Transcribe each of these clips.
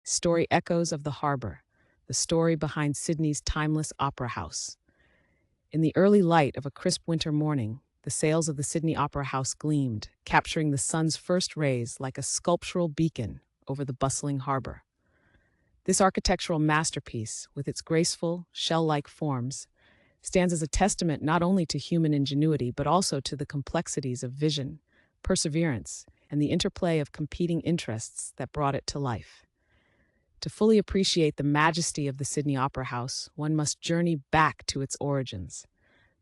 Story echoes of the harbor, the story behind Sydney's timeless opera house. In the early light of a crisp winter morning, the sails of the Sydney Opera House gleamed, capturing the sun's first rays like a sculptural beacon over the bustling harbor. This architectural masterpiece, with its graceful, shell-like forms, stands as a testament not only to human ingenuity but also to the complexities of vision, perseverance, and the interplay of competing interests that brought it to life. To fully appreciate the majesty of the Sydney Opera House, one must journey back to its origins,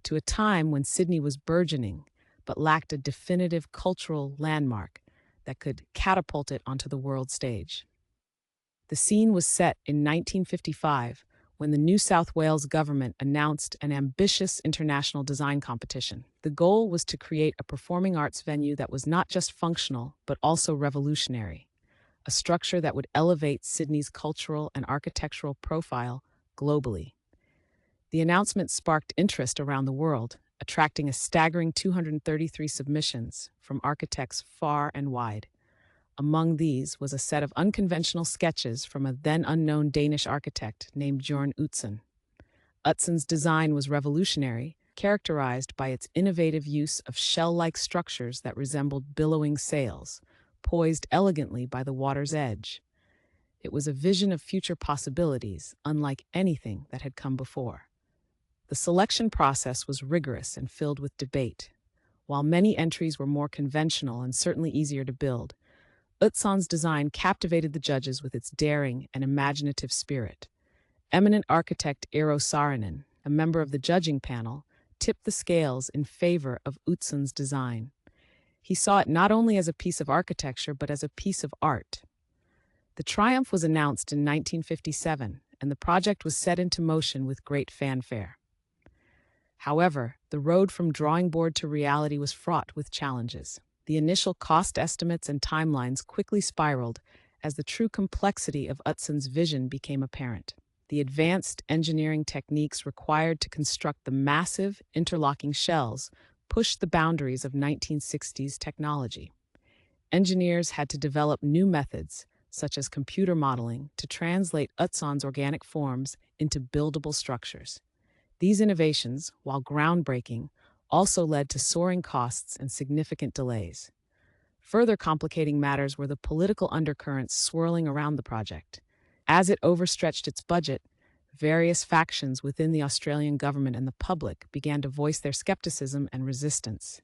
to a time when Sydney was burgeoning but lacked a definitive cultural landmark that could catapult it onto the world stage. The scene was set in 1955 when the New South Wales government announced an ambitious international design competition. The goal was to create a performing arts venue that was not just functional but also revolutionary, a structure that would elevate Sydney's cultural and architectural profile globally. The announcement sparked interest around the world, attracting a staggering 233 submissions from architects far and wide. Among these was a set of unconventional sketches from a then unknown Danish architect named Utzon. Utzon's design was revolutionary, characterized by its innovative use of shell-like structures that resembled billowing sails, poised elegantly by the water's edge. It was a vision of future possibilities, unlike anything that had come before. The selection process was rigorous and filled with debate. While many entries were more conventional and certainly easier to build, Utzon's design captivated the judges with its daring and imaginative spirit. Eminent architect Eero Saarinen, a member of the judging panel, tipped the scales in favor of Utzon's design. He saw it not only as a piece of architecture but as a piece of art. The triumph was announced in 1957, and the project was set into motion with great fanfare. However, the road from drawing board to reality was fraught with challenges. The initial cost estimates and timelines quickly spiraled as the true complexity of Utzon's vision became apparent. The advanced engineering techniques required to construct the massive, interlocking shells pushed the boundaries of 1960s technology. Engineers had to develop new methods, such as computer modeling, to translate Utzon's organic forms into buildable structures. These innovations, while groundbreaking, also led to soaring costs and significant delays. Further complicating matters were the political undercurrents swirling around the project. As it overstretched its budget, various factions within the Australian government and the public began to voice their skepticism and resistance.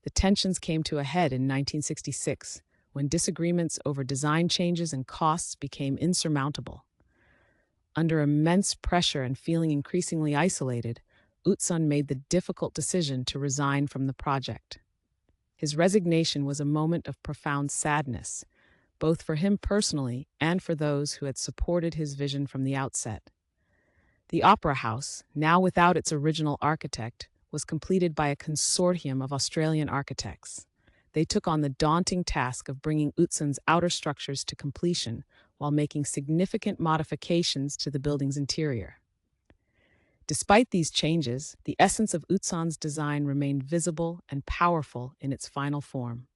The tensions came to a head in 1966, when disagreements over design changes and costs became insurmountable. Under immense pressure and feeling increasingly isolated, Utzon made the difficult decision to resign from the project. His resignation was a moment of profound sadness, both for him personally and for those who had supported his vision from the outset. The Opera House, now without its original architect, was completed by a consortium of Australian architects. They took on the daunting task of bringing Utzon's outer structures to completion while making significant modifications to the building's interior. Despite these changes, the essence of Utzon's design remained visible and powerful in its final form.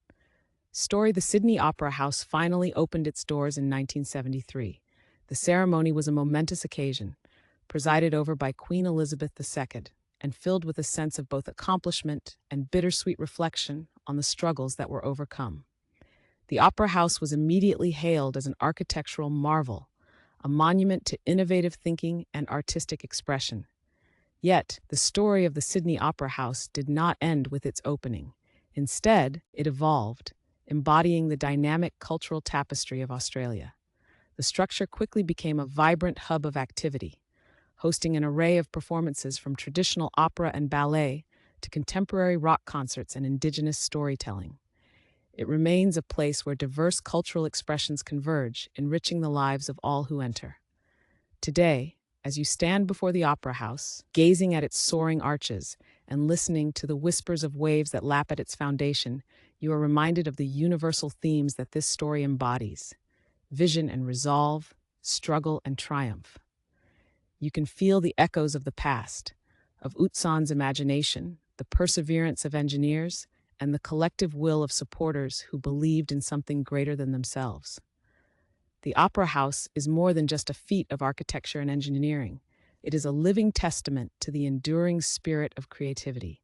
The Sydney Opera House finally opened its doors in 1973. The ceremony was a momentous occasion, presided over by Queen Elizabeth II, and filled with a sense of both accomplishment and bittersweet reflection on the struggles that were overcome. The Opera House was immediately hailed as an architectural marvel, a monument to innovative thinking and artistic expression. Yet, the story of the Sydney Opera House did not end with its opening. Instead, it evolved, embodying the dynamic cultural tapestry of Australia. The structure quickly became a vibrant hub of activity, hosting an array of performances from traditional opera and ballet to contemporary rock concerts and indigenous storytelling. It remains a place where diverse cultural expressions converge, enriching the lives of all who enter. Today, as you stand before the Opera House, gazing at its soaring arches and listening to the whispers of waves that lap at its foundation, you are reminded of the universal themes that this story embodies: vision and resolve, struggle and triumph. You can feel the echoes of the past, of Utzon's imagination, the perseverance of engineers, and the collective will of supporters who believed in something greater than themselves. The Opera House is more than just a feat of architecture and engineering. It is a living testament to the enduring spirit of creativity.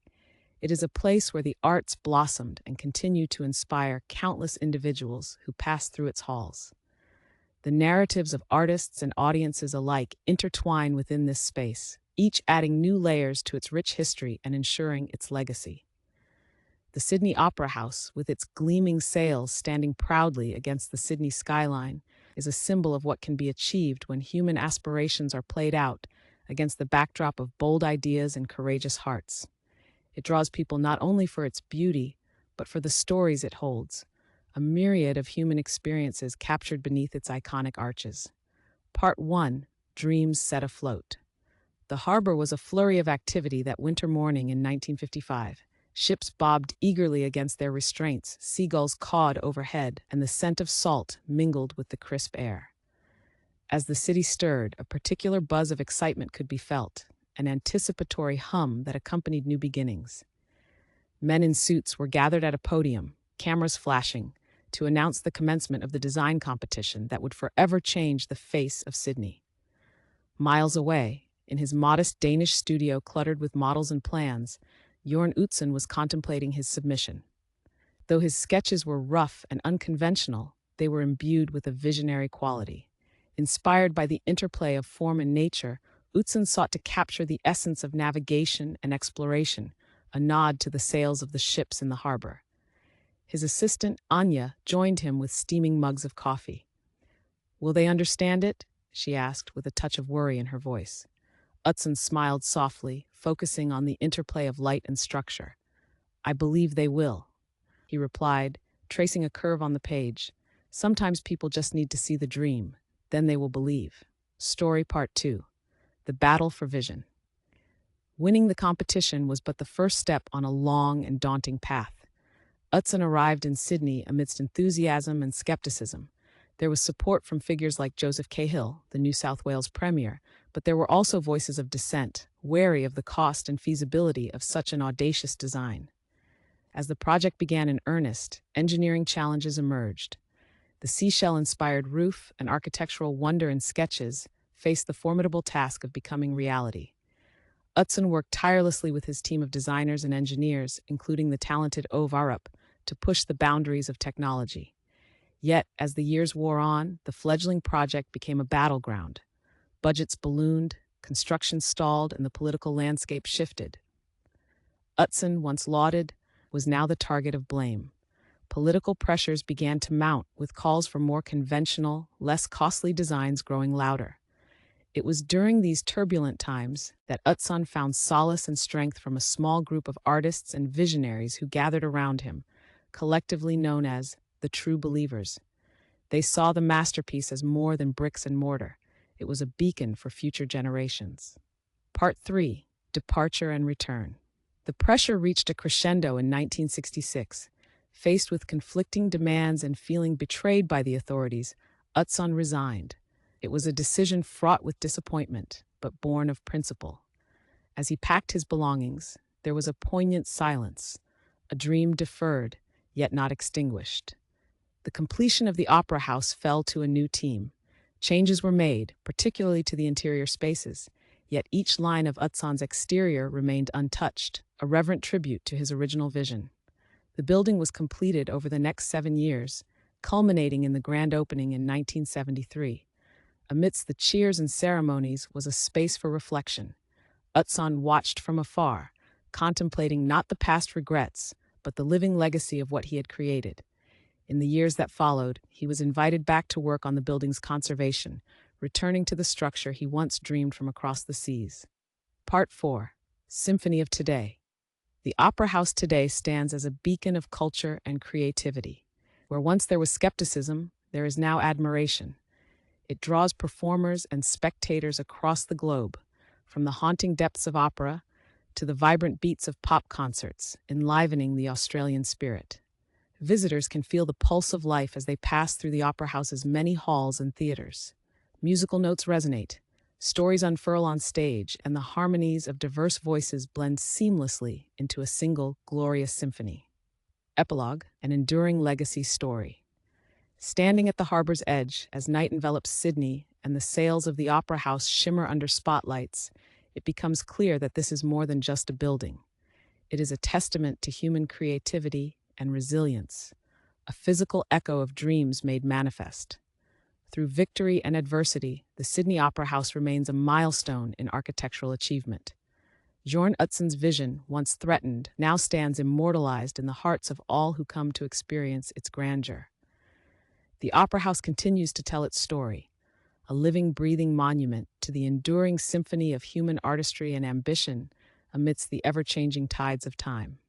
It is a place where the arts blossomed and continue to inspire countless individuals who pass through its halls. The narratives of artists and audiences alike intertwine within this space, each adding new layers to its rich history and ensuring its legacy. The Sydney Opera House, with its gleaming sails standing proudly against the Sydney skyline, is a symbol of what can be achieved when human aspirations are played out against the backdrop of bold ideas and courageous hearts. It draws people not only for its beauty, but for the stories it holds, a myriad of human experiences captured beneath its iconic arches. Part 1: Dreams Set Afloat. The harbor was a flurry of activity that winter morning in 1955. Ships bobbed eagerly against their restraints, seagulls cawed overhead, and the scent of salt mingled with the crisp air. As the city stirred, a particular buzz of excitement could be felt, an anticipatory hum that accompanied new beginnings. Men in suits were gathered at a podium, cameras flashing, to announce the commencement of the design competition that would forever change the face of Sydney. Miles away, in his modest Danish studio cluttered with models and plans, Utzon was contemplating his submission. Though his sketches were rough and unconventional, they were imbued with a visionary quality. Inspired by the interplay of form and nature, Utzon sought to capture the essence of navigation and exploration, a nod to the sails of the ships in the harbor. His assistant, Anya, joined him with steaming mugs of coffee. "Will they understand it?" she asked, with a touch of worry in her voice. Utzon smiled softly, focusing on the interplay of light and structure. "I believe they will," he replied, tracing a curve on the page. "Sometimes people just need to see the dream, then they will believe." Story Part 2: The Battle for Vision. Winning the competition was but the first step on a long and daunting path. Utzon arrived in Sydney amidst enthusiasm and skepticism. There was support from figures like Joseph Cahill, the New South Wales Premier, but there were also voices of dissent, wary of the cost and feasibility of such an audacious design. As the project began in earnest, engineering challenges emerged. The seashell-inspired roof and architectural wonder in sketches faced the formidable task of becoming reality. Utzon worked tirelessly with his team of designers and engineers, including the talented Ove Arup, to push the boundaries of technology. Yet, as the years wore on, the fledgling project became a battleground. Budgets ballooned, construction stalled, and the political landscape shifted. Utzon, once lauded, was now the target of blame. Political pressures began to mount, with calls for more conventional, less costly designs growing louder. It was during these turbulent times that Utzon found solace and strength from a small group of artists and visionaries who gathered around him, collectively known as the True Believers. They saw the masterpiece as more than bricks and mortar. It was a beacon for future generations. Part 3: Departure and Return. The pressure reached a crescendo in 1966. Faced with conflicting demands and feeling betrayed by the authorities, Utzon resigned. It was a decision fraught with disappointment, but born of principle. As he packed his belongings, there was a poignant silence, a dream deferred, yet not extinguished. The completion of the Opera House fell to a new team. Changes were made, particularly to the interior spaces, yet each line of Utzon's exterior remained untouched, a reverent tribute to his original vision. The building was completed over the next 7 years, culminating in the grand opening in 1973. Amidst the cheers and ceremonies was a space for reflection. Utzon watched from afar, contemplating not the past regrets, but the living legacy of what he had created. In the years that followed, he was invited back to work on the building's conservation, returning to the structure he once dreamed from across the seas. Part 4: Symphony of Today. The Opera House today stands as a beacon of culture and creativity. Where once there was skepticism, there is now admiration. It draws performers and spectators across the globe, from the haunting depths of opera to the vibrant beats of pop concerts, enlivening the Australian spirit. Visitors can feel the pulse of life as they pass through the Opera House's many halls and theaters. Musical notes resonate, stories unfurl on stage, and the harmonies of diverse voices blend seamlessly into a single glorious symphony. Epilogue: An enduring legacy story. Standing at the harbor's edge, as night envelops Sydney and the sails of the Opera House shimmer under spotlights, it becomes clear that this is more than just a building. It is a testament to human creativity and resilience, a physical echo of dreams made manifest. Through victory and adversity, the Sydney Opera House remains a milestone in architectural achievement. Utzon's vision, once threatened, now stands immortalized in the hearts of all who come to experience its grandeur. The Opera House continues to tell its story, a living, breathing monument to the enduring symphony of human artistry and ambition amidst the ever-changing tides of time.